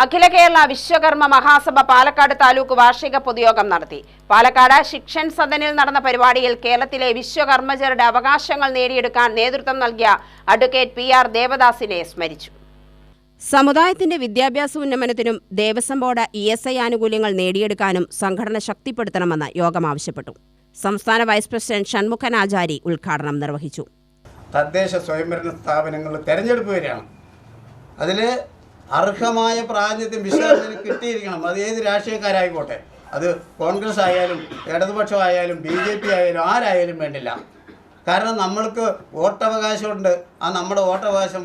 അഖില കേരള വിശ്വകർമ്മ മഹാസഭ പാലക്കാട് താലൂക്ക് വാർഷിക പൊതുയോഗം നടത്തി. പാലക്കാട് ശിക്ഷൻ സദനിൽ നടന്ന പരിപാടിയിൽ കേരളത്തിലെ വിശ്വകർമ്മജരുടെ അവകാശങ്ങൾ നേടിയെടുക്കാൻ നേതൃത്വം നൽകിയ അഡ്വക്കേറ്റ് PR ദേവദാസിനെ സ്മരിച്ചു. സമുദായത്തിന്റെ വിദ്യാഭ്യാസ ഉന്നമനത്തിനും ദേവസ്വം ബോർഡ് ESI ആനുകൂല്യങ്ങൾ നേടിയെടുക്കാനും സംഘടന ശക്തിപ്പെടുത്തണമെന്ന് യോഗം ആവശ്യപ്പെട്ടു. സംസ്ഥാന വൈസ് പ്രസിഡന്റ് ഷൺമുഖൻ ആചാരി ഉദ്ഘാടനം നിർവഹിച്ചു. തദ്ദേശ സ്വയംഭരണ സ്ഥാപനങ്ങൾ തെരഞ്ഞെടുപ്പ് വരികയാണ്. അതിൽ അർഹമായ പ്രാതിനിധ്യം വിശ്വാസത്തിന് കിട്ടിയിരിക്കണം. അത് ഏത് രാഷ്ട്രീയക്കാരായിക്കോട്ടെ, അത് കോൺഗ്രസ് ആയാലും ഇടതുപക്ഷമായാലും BJP ആയാലും ആരായാലും വേണ്ടില്ല. കാരണം നമ്മൾക്ക് വോട്ടവകാശമുണ്ട്. ആ നമ്മുടെ വോട്ടവകാശം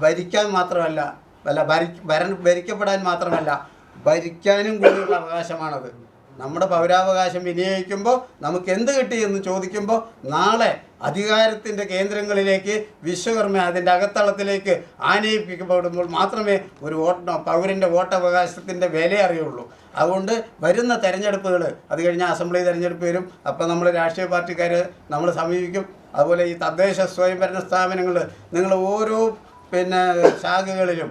ഭരിക്കാൻ മാത്രമല്ല, ഭരിക്കപ്പെടാൻ മാത്രമല്ല, ഭരിക്കാനും കൂടിയുള്ള അവകാശമാണത്. നമ്മുടെ പൗരാവകാശം വിനിയോഗിക്കുമ്പോൾ നമുക്ക് എന്ത് കിട്ടിയെന്ന് ചോദിക്കുമ്പോൾ നാളെ അധികാരത്തിൻ്റെ കേന്ദ്രങ്ങളിലേക്ക് വിശ്വകർമ്മ അതിൻ്റെ അകത്തളത്തിലേക്ക് ആനയിപ്പിക്കപ്പെടുമ്പോൾ മാത്രമേ ഒരു പൗരൻ്റെ വോട്ടവകാശത്തിൻ്റെ വില അറിയുള്ളൂ. അതുകൊണ്ട് വരുന്ന തെരഞ്ഞെടുപ്പുകൾ, അത് കഴിഞ്ഞാൽ അസംബ്ലി തെരഞ്ഞെടുപ്പ് വരും. അപ്പോൾ നമ്മൾ രാഷ്ട്രീയ പാർട്ടിക്കാർ നമ്മൾ സമീപിക്കും. അതുപോലെ ഈ തദ്ദേശ സ്വയംഭരണ സ്ഥാപനങ്ങൾ നിങ്ങൾ ഓരോ ശാഖകളിലും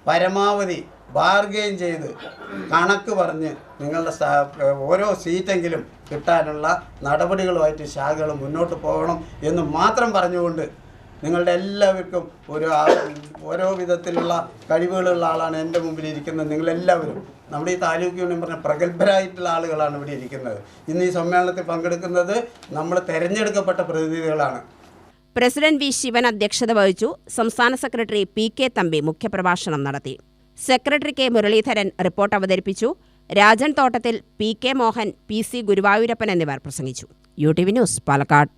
പരമാവധി ബാർഗെയിൻ ചെയ്ത് കണക്ക് പറഞ്ഞ് നിങ്ങളുടെ ഓരോ സീറ്റെങ്കിലും കിട്ടാനുള്ള നടപടികളുമായിട്ട് ശാഖകൾ മുന്നോട്ട് പോകണം എന്ന് മാത്രം പറഞ്ഞുകൊണ്ട് നിങ്ങളുടെ എല്ലാവർക്കും ഓരോ വിധത്തിലുള്ള കഴിവുകളുള്ള ആളാണ് എൻ്റെ മുമ്പിൽ ഇരിക്കുന്നത്. നിങ്ങളെല്ലാവരും നമ്മുടെ ഈ താലൂക്ക് യൂണിയൻ പറഞ്ഞ പ്രഗത്ഭരായിട്ടുള്ള ആളുകളാണ് ഇവിടെ ഇരിക്കുന്നത്. ഇന്ന് ഈ സമ്മേളനത്തിൽ പങ്കെടുക്കുന്നത് നമ്മൾ തെരഞ്ഞെടുക്കപ്പെട്ട പ്രതിനിധികളാണ്. President V. ശിവൻ അധ്യക്ഷത വഹിച്ചു. സംസ്ഥാന സെക്രട്ടറി PK തമ്പി മുഖ്യപ്രഭാഷണം നടത്തി. Secretary K. മുരളീധരൻ റിപ്പോർട്ട് അവതരിപ്പിച്ചു. രാജൻ തോട്ടത്തിൽ, PK മോഹൻ, PC ഗുരുവായൂരപ്പൻ എന്നിവർ പ്രസംഗിച്ചു. UTV news, Palakkad.